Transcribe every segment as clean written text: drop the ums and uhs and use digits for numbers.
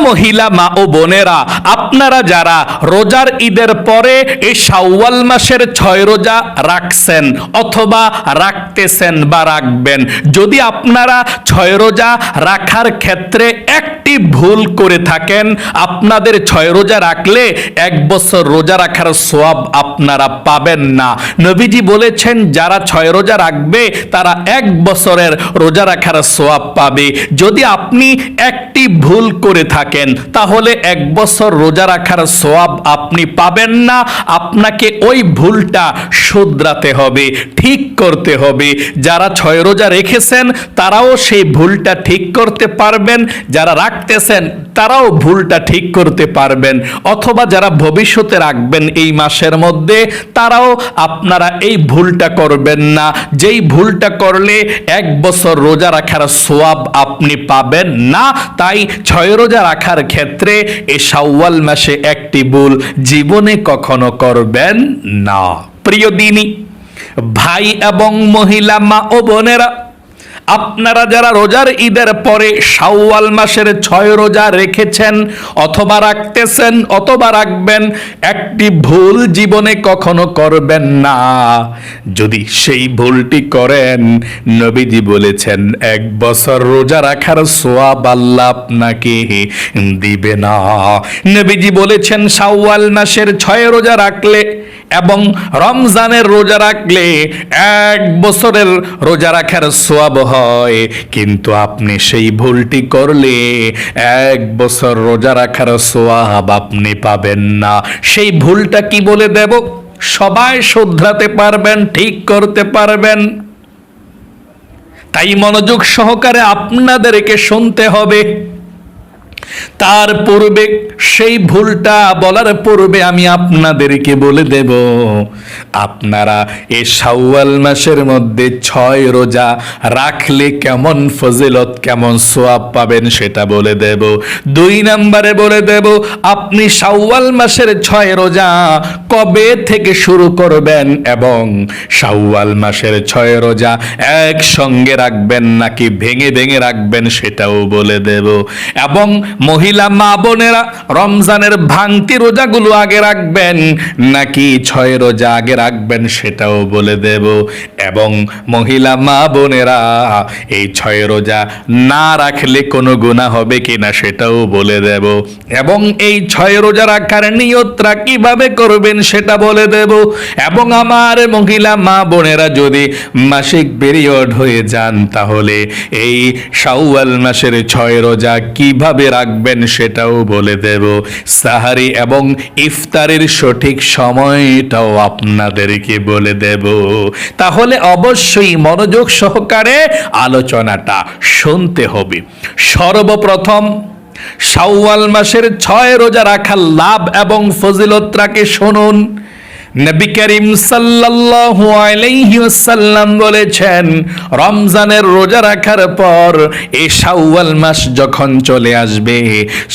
মহিলা মা ও বোনেরা, আপনারা যারা রোজার ঈদের পরে এই শাওয়াল মাসের 6 রোজা রাখছেন অথবা রাখতেছেন বা রাখবেন, যদি আপনারা 6 রোজা রাখার ক্ষেত্রে একটি ভুল করে থাকেন, আপনাদের 6 রোজা রাখলে 1 বছর রোজা রাখার সওয়াব আপনারা পাবেন না। নবীজি বলেছেন যারা 6 রোজা রাখবে তারা 1 বছরের রোজা রাখার সওয়াব পাবে। যদি আপনি একটি ভুল করে থাকেন তাহলে 1 বছর রোজা রাখার সওয়াব আপনি পাবেন না। আপনাকে ওই ভুলটা শুধরাতে হবে, ঠিক করতে হবে। যারা 6 রোজা রেখেছেন তারাও সেই ভুলটা ঠিক করতে পারবেন, যারা রাখতেছেন তারাও ভুলটা ঠিক করতে পারবেন, অথবা যারা ভবিষ্যতে রাখবেন এই মাসের মধ্যে তারাও আপনারা এই ভুলটা করবেন না, যেই ভুলটা করলে 1 বছর রোজা রাখার সওয়াব আপনি পাবেন না। তাই 6 রোজা রাখার ক্ষেত্রে এই শাওয়াল মাসে একটি ভুল জীবনে কখনো করবেন না। প্রিয় দিনী ভাই এবং মহিলা মা ও বোনেরা, আপনারা যারা রোজার ঈদের পরে শাওয়াল মাসের 6 রোজা রেখেছেন অথবা রাখতেছেন অথবা রাখবেন, একটি ভুল জীবনে কখনো করবেন না। যদি সেই ভুলটি করেন, নবীজি বলেছেন 1 বছর রোজা রাখার সওয়াব আল্লাহ আপনাকে দিবে না। নবীজি বলেছেন শাওয়াল মাসের 6 রোজা রাখলে এবং রমজানের রোজা রাখলে 1 বছরের রোজা রাখার সওয়াব হয়, কিন্তু আপনি সেই ভুলটি করলে 1 বছর রোজা রাখার সওয়াব আপনি পাবেন না। সেই ভুলটা কি বলে দেব? সবাই শুধরাতে পারবেন, ঠিক করতে পারবেন। তাই মনোযোগ সহকারে আপনাদেরকে শুনতে হবে। তার পূর্বে, সেই ভুলটা বলার পূর্বে আমি আপনাদেরকে বলে দেব, আপনারা এই শাওয়াল মাসের মধ্যে 6 রোজা রাখলে কেমন ফজিলত, কেমন সওয়াব পাবেন সেটা বলে দেব। 2 নম্বরে বলে দেব, আপনি শাওয়াল মাসের 6 রোজা কবে থেকে শুরু করবেন এবং শাওয়াল মাসের 6 রোজা একসঙ্গে রাখবেন নাকি ভেঙে ভেঙে রাখবেন সেটাও বলে দেব। এবং মহিলা মা বোনেরা, রমজানের ভাঙতি রোজাগুলো আগে রাখবেন নাকি 6 রোজা আগে রাখবেন সেটাও বলে দেব। এবং মহিলা মা বোনেরা, এই 6 রোজা না রাখলে কোনো গুনাহ হবে কিনা সেটাও বলে দেব। এবং এই 6 রোজা রাখার নিয়তটা কিভাবে করবেন সেটা বলে দেব। এবং আমার মহিলা মা বোনেরা, যদি মাসিক পিরিয়ড হয়ে যান তাহলে এই শাওয়াল মাসের 6 রোজা কিভাবে রাখবেন সেটাও বলে দেব। সাহারি এবং ইফতারের সঠিক সময়টাও আপনাদেরকে বলে দেব। তাহলে অবশ্যই মনোযোগ সহকারে আলোচনাটা শুনতে হবে। সর্বপ্রথম শাওয়াল মাসের 6 রোজা রাখার লাভ এবং ফজিলতটাকে শুনুন। নবী করিম সাল্লাল্লাহু আলাইহি ওয়াসাল্লাম বলেছেন, রমজানের রোজা রাখার পর এই শাওয়াল মাস যখন চলে আসবে,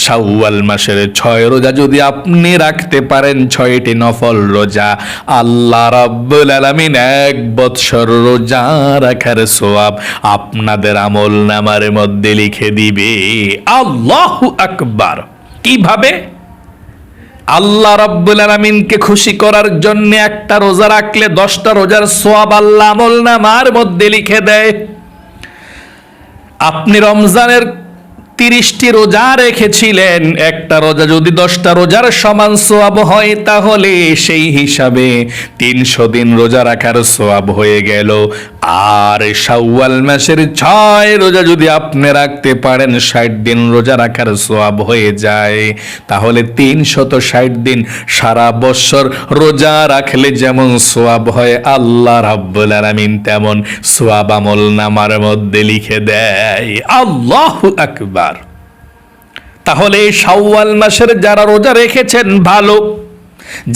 শাওয়াল মাসের 6 রোজা যদি আপনি রাখতে পারেন, 6টি নফল রোজা, আল্লাহ রাব্বুল আলামিন 1 বছর রোজা রাখার সওয়াব আপনাদের আমলনামার মধ্যে লিখে দিবে। আল্লাহু আকবার। কিভাবে? আল্লাহ রাব্বুল আলামিনকে খুশি করার জন্য একটা রোজা রাখলে 10টা রোজার সওয়াব আল্লাহ আমলনামার মধ্যে লিখে দেয়। আপনি রমজানের 30টি রোজা রেখেছিলেন, একটা রোজা যদি 10টা রোজার সমান সওয়াব হয় তাহলে সেই হিসাবে 300 দিন রোজা রাখার সওয়াব হয়ে গেল। আর শাওয়াল মাসের 6 রোজা যদি আপনি রাখতে পারেন, 60 দিন রোজা রাখার সওয়াব হয়ে যায়। তাহলে 360 দিন সারা বছর রোজা রাখলে যেমন সওয়াব হয়, আল্লাহ রাব্বুল আলামিন তেমন সওয়াব আমলনামার মধ্যে লিখে দেয়। আল্লাহু আকবার। তাহলে শাওয়াল মাসের যারা রোজা রেখেছেন ভালো,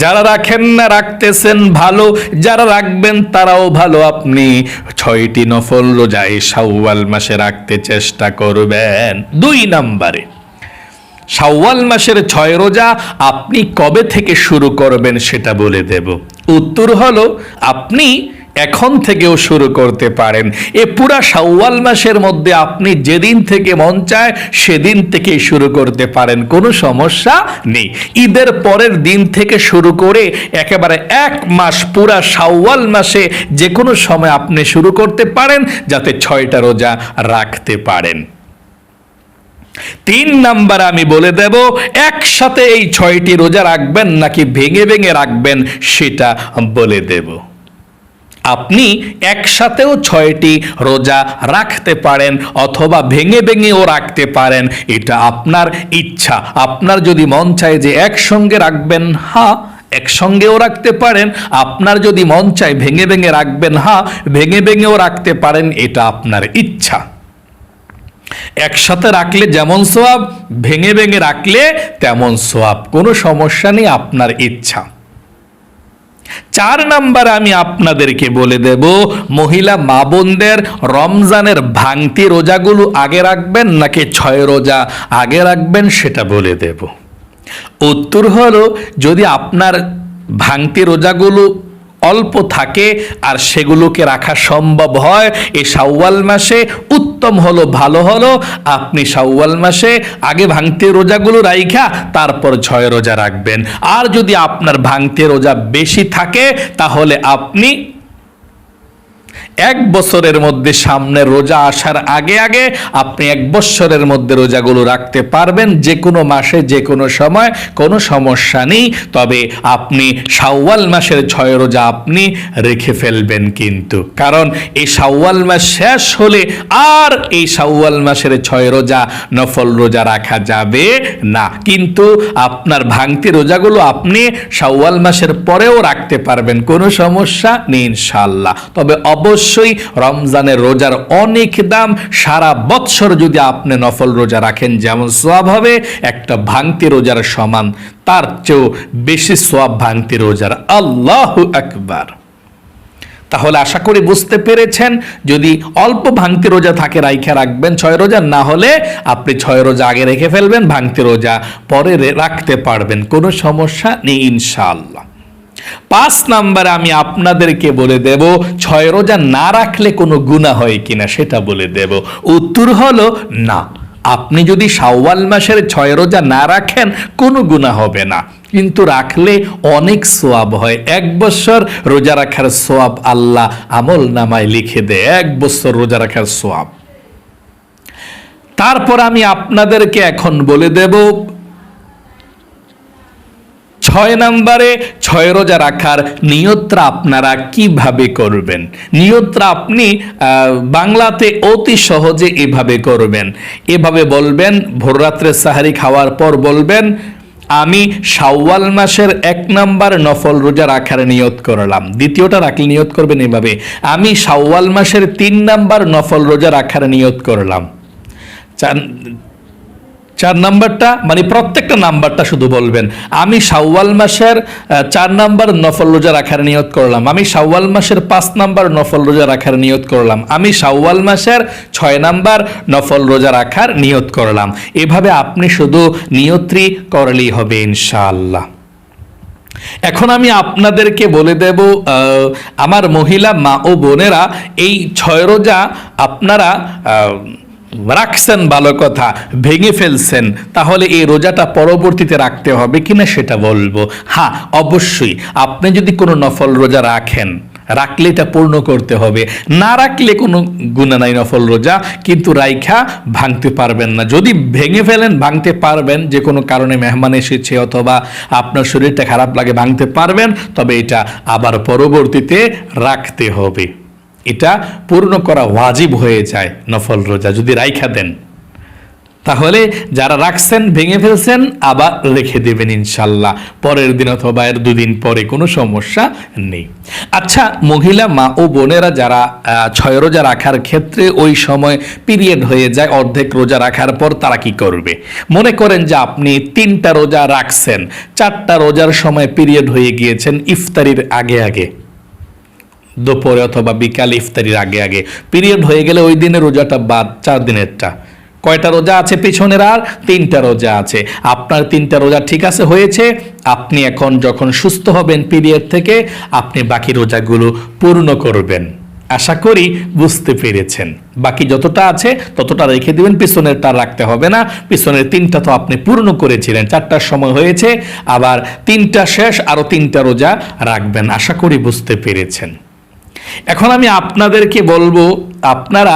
যারা রাখেন না রাখতেছেন ভালো, যারা রাখবেন তারাও ভালো। আপনি 6টি নফল রোজা এই শাওয়াল মাসে রাখতে চেষ্টা করবেন। 2 নম্বরে, শাওয়াল মাসের 6 রোজা আপনি কবে থেকে শুরু করবেন সেটা বলে দেব। উত্তর হলো, আপনি এখন থেকেও শুরু করতে পারেন। এ পুরা শাওয়াল মাসের মধ্যে আপনি যেদিন থেকে মন চায় সেদিন থেকেই শুরু করতে পারেন, কোনো সমস্যা নেই। ঈদের পরের দিন থেকে শুরু করে একেবারে এক মাস পুরা শাওয়াল মাসে যে কোনো সময় আপনি শুরু করতে পারেন, যাতে 6টা রোজা রাখতে পারেন। 3 নাম্বার আমি বলে দেব, একসাথে এই 6টি রোজা রাখবেন নাকি ভেঙে ভেঙে রাখবেন সেটা বলে দেব। আপনি একসাথেও 6টি রোজা রাখতে পারেন অথবা ভেঙে ভেঙেও রাখতে পারেন, এটা আপনার ইচ্ছা। আপনার যদি মন চায় যে একসঙ্গে রাখবেন, হ্যাঁ একসঙ্গেও রাখতে পারেন। আপনার যদি মন চায় ভেঙে ভেঙে রাখবেন, হ্যাঁ ভেঙে ভেঙেও রাখতে পারেন, এটা আপনার ইচ্ছা। একসাথে রাখলে যেমন সওয়াব, ভেঙে ভেঙে রাখলে তেমন সওয়াব, কোনো সমস্যা নেই, আপনার ইচ্ছা। 4 নাম্বার আমি আপনাদেরকে বলে দেব, মহিলা মা বোনদের রমজানের ভাঙতি রোজাগুলো আগে রাখবেন নাকি 6 রোজা আগে রাখবেন সেটা বলে দেব। উত্তর হলো, যদি আপনার ভাঙতি রোজাগুলো অল্প থাকে আর সেগুলোকে রাখা সম্ভব হয় এই শাওয়াল মাসে, উত্তম হলো, ভালো হলো আপনি শাওয়াল মাসে আগে ভাঙতে রোজাগুলো রাইখা তারপর 6 রোজা রাখবেন। আর যদি আপনার ভাঙতে রোজা বেশি থাকে তাহলে আপনি 1 বছরের মধ্যে সামনে রোজা আসার আগে আগে আপনি 1 বছরের মধ্যে রোজাগুলো রাখতে পারবেন, যে কোনো মাসে যে কোনো সময়, কোনো সমস্যা নেই। তবে আপনি শাওয়াল মাসের 6 রোজা আপনি রেখে ফেলবেন কিন্তু, কারণ এই শাওয়াল মাস শেষ হলে আর এই শাওয়াল মাসের 6 রোজা নফল রোজা রাখা যাবে না। কিন্তু আপনার ভাঙতি রোজাগুলো আপনি শাওয়াল মাসের পরেও রাখতে পারবেন, কোনো সমস্যা নেই ইনশাআল্লাহ। তবে অবশ্যই রমজানের রোজার অনেক দাম। সারা বৎসর যদি আপনি নফল রোজা রাখেন যেমন সওয়াব হবে, একটা ভাঙতি রোজার সমান, তার চেয়েও বেশি সওয়াব ভাঙতি রোজার। আল্লাহু আকবার। তাহলে আশা করি বুঝতে পেরেছেন, যদি অল্প ভাঙতি রোজা থাকে রাইখা রাখবেন 6 রোজা, না হলে আপনি 6 রোজা আগে রেখে ফেলবেন, ভাঙতি রোজা পরে রাখতে পারবেন, কোনো সমস্যা নেই ইনশাআল্লাহ। 5 নাম্বারে আমি আপনাদেরকে বলে দেব, 6 রোজা না রাখলে কোনো গুনাহ হয় কিনা সেটা বলে দেব। উত্তর হলো না। আপনি যদি শাওয়াল মাসের 6 রোজা না রাখেন কোনো গুনাহ হবে না, কিন্তু রাখলে অনেক সওয়াব হয়। 1 বছর রোজা রাখার সওয়াব আল্লাহ আমল নামায় লিখে দেয়, 1 বছর রোজা রাখার সওয়াব। তারপর আমি আপনাদেরকে এখন বলে দেব, 6 নম্বরে 6 রোজা রাখার নিয়তটা আপনারা কিভাবে করবেন। নিয়তটা আপনি বাংলাতে অতি সহজে এভাবে করবেন। এভাবে বলবেন, ভোররাত্রে সাহারি খাওয়ার পর বলবেন, আমি শাওয়াল মাসের 1 নম্বর নফল রোজা রাখার নিয়ত করলাম। দ্বিতীয়টা রাখলে নিয়ত করবেন এভাবে, আমি শাওয়াল মাসের 3 নম্বর নফল রোজা রাখার নিয়ত করলাম। 4 নাম্বারটা মানে প্রত্যেকটা নাম্বারটা শুধু বলবেন, আমি শাওয়াল মাসের 4 নাম্বার নফল রোজা রাখার নিয়ত করলাম, আমি শাওয়াল মাসের 5 নাম্বার নফল রোজা রাখার নিয়ত করলাম, আমি শাওয়াল মাসের 6 নাম্বার নফল রোজা রাখার নিয়ত করলাম। এভাবে আপনি শুধু নিয়তই করলেই হবে ইনশাআল্লাহ। এখন আমি আপনাদেরকে বলে দেব, আমার মহিলা মা ও বোনেরা, এই 6 রোজা আপনারা রাখছেন ভালো কথা, ভেঙে ফেলছেন, তাহলে এই রোজাটা পরবর্তীতে রাখতে হবে কিনা সেটা বলবো। হ্যাঁ অবশ্যই, আপনি যদি কোনো নফল রোজা রাখেন, রাখলে এটা পূর্ণ করতে হবে, না রাখলে কোনো গুনাহ নাই নফল রোজা, কিন্তু রাইখা ভাঙতে পারবেন না। যদি ভেঙে ফেলেন ভাঙতে পারবেন, যে কোনো কারণে মেহমান এসেছে অথবা আপনার শরীরটা খারাপ লাগে ভাঙতে পারবেন, তবে এটা আবার পরবর্তীতে রাখতে হবে। এটা পূর্ণ করা ওয়াজিব হয়ে যায় নফল রোজা যদি রাইখা দেন। তাহলে যারা রাখছেন ভেঙে ফেলছেন আবার রেখে দেবেন ইনশাল্লাহ, পরের দিন অথবা এর 2 দিন পরে, কোনো সমস্যা নেই। আচ্ছা, মহিলা মা ও বোনেরা যারা 6 রোজা রাখার ক্ষেত্রে ওই সময় পিরিয়ড হয়ে যায় অর্ধেক রোজা রাখার পর, তারা কি করবে? মনে করেন যে আপনি 3টা রোজা রাখছেন, 4টা রোজার সময় পিরিয়ড হয়ে গিয়েছেন, ইফতারির আগে আগে, দুপুরে অথবা বিকালে ইফতারির আগে আগে পিরিয়ড হয়ে গেলে ওই দিনের রোজাটা বাদ, 4 দিনেরটা কয়টা রোজা আছে পিছনের? আর 3টা রোজা আছে। আপনার 3টা রোজা ঠিক আছে, হয়েছে। আপনি এখন যখন সুস্থ হবেন পিরিয়ড থেকে, আপনি বাকি রোজাগুলো পূর্ণ করবেন। আশা করি বুঝতে পেরেছেন। বাকি যতটা আছে ততটা রেখে দিবেন, পিছনেরটা রাখতে হবে না। পিছনের 3টা তো আপনি পূর্ণ করেছিলেন, 4টার সময় হয়েছে, আবার 3টা শেষ, আরো 3টা রোজা রাখবেন। আশা করি বুঝতে পেরেছেন। এখন আমি আপনাদেরকে বলবো, আপনারা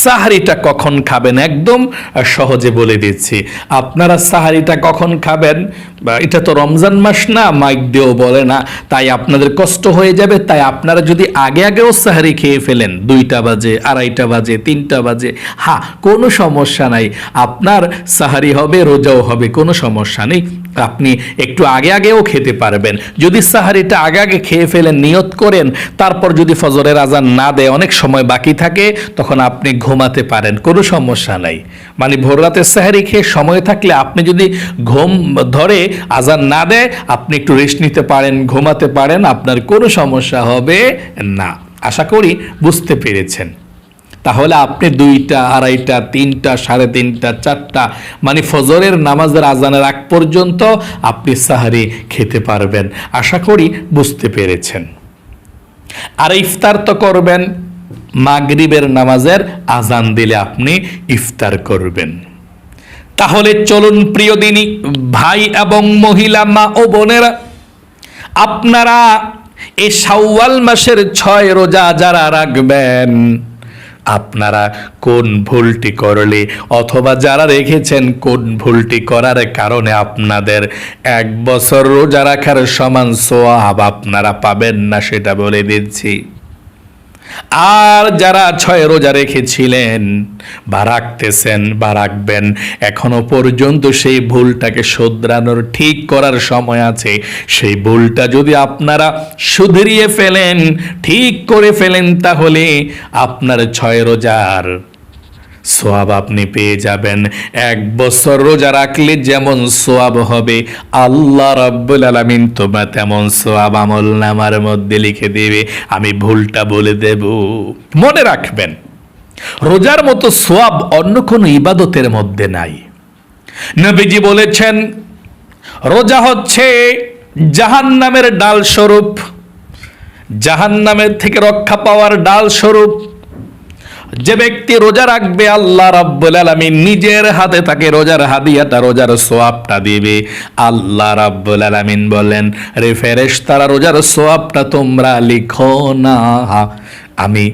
সাহারিটা কখন খাবেন, একদম সহজে বলে দিচ্ছি। আপনারা সাহারিটা কখন খাবেন, এটা তো রমজান মাস না, মাইক দিয়েও বলে না, তাই আপনাদের কষ্ট হয়ে যাবে। তাই আপনারা যদি আগে আগেও সাহারি খেয়ে ফেলেন, 2টা বাজে, 2:30টা বাজে, 3টা বাজে, হ্যাঁ কোনো সমস্যা নাই, আপনার সাহারি হবে, রোজাও হবে, কোনো সমস্যা নেই। আপনি একটু আগে আগেও খেতে পারবেন। যদি সাহারিটা আগে আগে খেয়ে ফেলেন, নিয়ত করেন, তারপর যদি ফজরের আজান না দেয়, অনেক সময় বাকি থাকে, তখন আপনি ঘুমাতে পারেন, কোনো সমস্যা নাই। মানে ভোর রাতে সাহারি খেয়ে সময় থাকলে আপনি যদি ঘুম ধরে আজান না দেয়, আপনি একটু রেস্ট নিতে পারেন, ঘুমাতে পারেন, আপনার কোনো সমস্যা হবে না। আশা করি বুঝতে পেরেছেন। তাহলে আপনি 2টা, 2:30টা, 3টা, 3:30টা, 4টা, মানে ফজরের নামাজের আজানের আগ পর্যন্ত আপনি সাহারি খেতে পারবেন। আশা করি বুঝতে পেরেছেন। আর ইফতার তো করবেন মাগরিবের নামাজের আজান দিলে আপনি ইফতার করবেন। তাহলে চলুন প্রিয় দিনী ভাই এবং মহিলা, মা ও বোনেরা, আপনারা এই শাওয়াল মাসের 6 রোজা যারা রাখবেন, আপনারা কোন ভুলটি করলে, অথবা যারা রেখেছেন কোন ভুলটি করার কারণে আপনাদের 1 বছর রোজা রাখার সমান সওয়াব আপনারা পাবেন না, সেটা বলে দিচ্ছি। আর যারা 6 রোজা রেখেছিলেন বা রাখতেছেন বা রাখবেন, এখনো পর্যন্ত সেই ভুলটাকে শুধরানোর, ঠিক করার সময় আছে। সেই ভুলটা যদি আপনারা শুধরিয়ে ফেলেন, ঠিক করে ফেলেন, তাহলে আপনার 6 রোজার সোয়াব আপনি পেয়ে যাবেন। 1 বছর রোজা রাখলে যেমন সোয়াব হবে, আল্লাহ রাব্বুল আলামিন তোমার তেমন সোয়াব আমলনামার মধ্যে লিখে দেবে। আমি ভুলটা বলে দেব, মনে রাখবেন, রোজার মতো সোয়াব অন্য কোনো ইবাদতের মধ্যে নাই। নবীজি বলেছেন, রোজা হচ্ছে জাহান্নামের ডাল স্বরূপ, জাহান্নামের থেকে রক্ষা পাওয়ার ডাল স্বরূপ। যে ব্যক্তি রোজা রাখবে, আল্লাহ রাব্বুল আলামিন নিজের হাতে তাকে রোজার হাদিয়াটা, রোজার সোয়াবটা দিবে। আল্লাহ রাব্বুল আলামিন বলেন, রে ফেরেশতারা, রোজার সোয়াবটা তোমরা লিখো না, আমি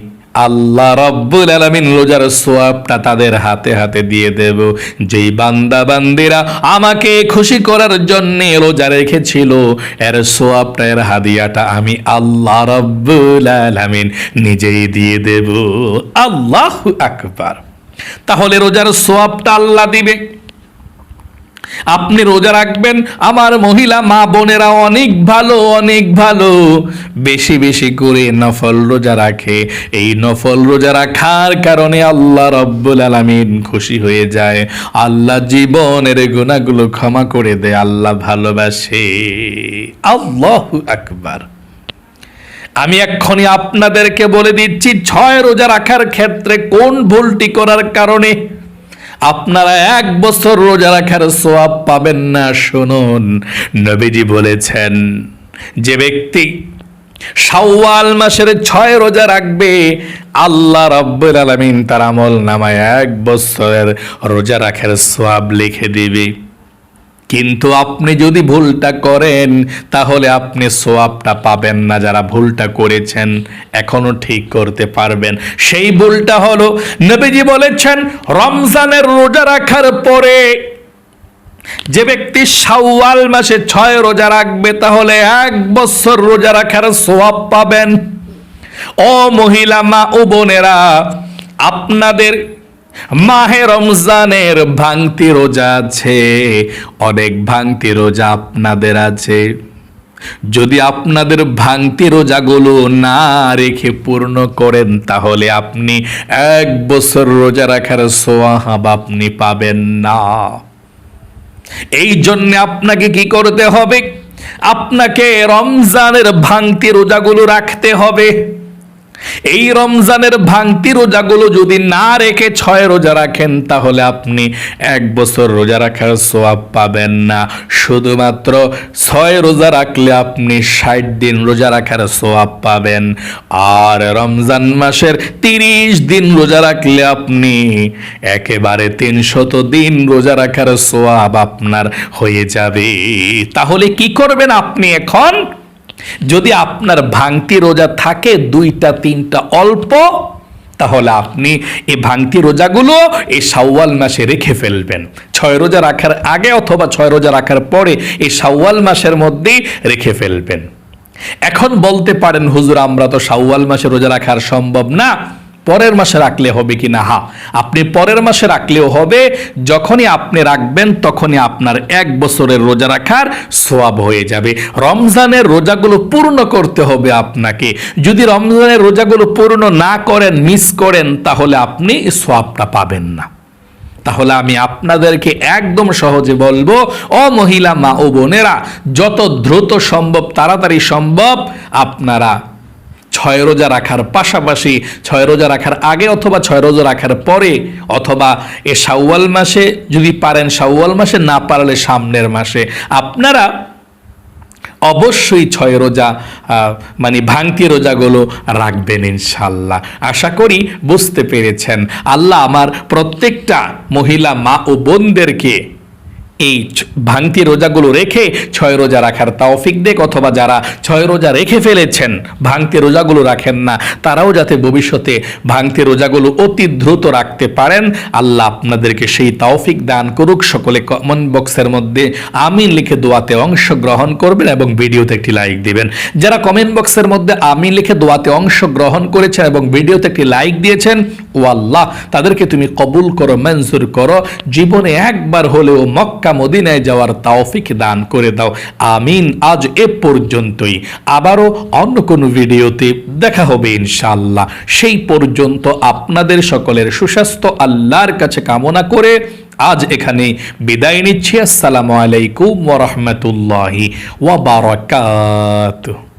আল্লাহ রাব্বুল আলামিন রোজার সোয়াবটা তাদের হাতে হাতে দিয়ে দেব। যেই বান্দা বান্দিরা আমাকে খুশি করার জন্য রোজা রেখেছিল, এর সোয়াবটা, এর হাদিয়াটা আমি আল্লাহ রাব্বুল আলামিন নিজেই দিয়ে দেব। আল্লাহু আকবার। তাহলে রোজার সোয়াবটা আল্লাহ দিবে। আপনি রোজা রাখবেন, আমার মহিলা মা বোনেরা অনেক ভালো, অনেক ভালো, বেশি বেশি করে নফল রোজা রাখে। এই নফল রোজা রাখার কারণে আল্লাহ রাব্বুল আলামিন খুশি হয়ে যায়, আল্লাহ জীবনের গুনাহগুলো ক্ষমা করে দেয়, আল্লাহ ভালোবাসে। আল্লাহু আকবার। আমি এক্ষুনি আপনাদেরকে বলে দিচ্ছি, 6 রোজা রাখার ক্ষেত্রে কোন ভুলটি করার কারণে আপনারা 1 বছর রোজা রাখার সোয়াব পাবেন না। শুনুন, নবীজি বলেছেন, যে ব্যক্তি শাওয়াল মাসের 6 রোজা রাখবে, আল্লাহ রাব্বুল আলামিন তার আমলনামায় 1 বছরের রোজা রাখার সোয়াব লিখে দিবে। কিন্তু আপনি যদি ভুলটা করেন, তাহলে আপনি সোয়াবটা পাবেন না। যারা ভুলটা করেছেন এখনো ঠিক করতে পারবেন। সেই ভুলটা হলো, নবীজি বলেছেন, রমজানের রোজা রাখার পরে যে ব্যক্তি শাওয়াল মাসে 6 রোজা রাখবে, তাহলে 1 বছর রোজা রাখার সোয়াব পাবেন। ও মহিলা, মা ও বোনেরা, আপনাদের মাহে রমজানের ভাঙতি রোজা আছে, অনেক ভাঙতি রোজা আপনাদের আছে। যদি আপনাদের ভাঙতি রোজাগুলো না রেখে পূর্ণ করেন, তাহলে আপনি 1 বছর রোজা রাখার সোয়াব আপনি পাবেন না। এই জন্য আপনাকে কি করতে হবে? আপনাকে রমজানের ভাঙতি রোজাগুলো রাখতে হবে। এই রমজানের ভাঙতি রোজাগুলো যদি না রেখে 6 রোজা রাখেন, তাহলে আপনি 1 বছর রোজা রাখার সওয়াব পাবেন না। শুধুমাত্র 6 রোজা রাখলে আপনি 60 দিন রোজা রাখার সওয়াব পাবেন। আর রমজান মাসের 30 দিন রোজা রাখলে আপনি একেবারে 300 দিন রোজা রাখার সওয়াব আপনার হয়ে যাবে। তাহলে কি করবেন আপনি এখন? যদি আপনার ভাঙতি রোজা থাকে 2টা 3টা অল্প, তাহলে আপনি এই ভাঙতি রোজাগুলো এই শাওয়াল মাসে রেখে ফেলবেন। 6 রোজা রাখার আগে অথবা 6 রোজা রাখার পরে এই শাওয়াল মাসের মধ্যেই রেখে ফেলবেন। এখন বলতে পারেন, হুজুর আমরা তো শাওয়াল মাসে রোজা রাখার সম্ভব না, পরের মাসে রাখলে হবে কি না? হ্যাঁ, আপনি পরের মাসে রাখলেও হবে। যখনই আপনি রাখবেন তখনই আপনার 1 বছরের রোজা রাখার সওয়াব হয়ে যাবে। রমজানের রোজাগুলো পূর্ণ করতে হবে আপনাকে। যদি রমজানের রোজাগুলো পূর্ণ না করেন, মিস করেন, তাহলে আপনি সওয়াবটা পাবেন না। তাহলে আমি আপনাদেরকে একদম সহজে বলবো, ও মহিলা মা ও বোনেরা, যত দ্রুত সম্ভব, তাড়াতাড়ি সম্ভব আপনারা 6 রোজা রাখার পাশাপাশি 6 রোজা রাখার আগে অথবা 6 রোজা রাখার পরে অথবা এ শাওয়াল মাসে যদি পারেন, শাওয়াল মাসে না পারলে সামনের মাসে আপনারা অবশ্যই 6 রোজা মানে ভাঙতি রোজাগুলো রাখবেন ইনশাল্লাহ। আশা করি বুঝতে পেরেছেন। আল্লাহ আমার প্রত্যেকটা মহিলা মা ও বোনদেরকে এই ভাঙতি রোজাগুলো রেখে 6 রোজা রাখার তৌফিক দেখ, অথবা যারা 6 রোজা রেখে ফেলেছেন ভাঙতি রোজাগুলো রাখেন না, তারাও যাতে ভবিষ্যতে ভাঙতি রোজাগুলো অতি দ্রুত রাখতে পারেন। আল্লাহ আপনাদেরকে সেই তৌফিক দান করুক। সকলে কমেন্ট বক্সের মধ্যে আমিন লিখে দোয়াতে অংশগ্রহণ করবেন এবং ভিডিওতে একটি লাইক দিবেন। যারা কমেন্ট বক্সের মধ্যে আমিন লিখে দোয়াতে অংশগ্রহণ করেছেন এবং ভিডিওতে একটি লাইক দিয়েছেন, ও আল্লাহ তাদেরকে তুমি কবুল করো, মঞ্জুর করো। জীবনে একবার হলেও মক্কা মদিনায় যাওয়ার তৌফিক দান করে দাও, আমিন। আজ এ পর্যন্তই, আবারও অন্য কোনো ভিডিওতে দেখা হবে ইনশাআল্লাহ। সেই পর্যন্ত আপনাদের সকলের সুস্বাস্থ্য আল্লাহর কাছে কামনা করে আজ এখানে বিদায় নিচ্ছি। আসসালামু আলাইকুম ওয়া রাহমাতুল্লাহি ওয়া বারাকাতুহু।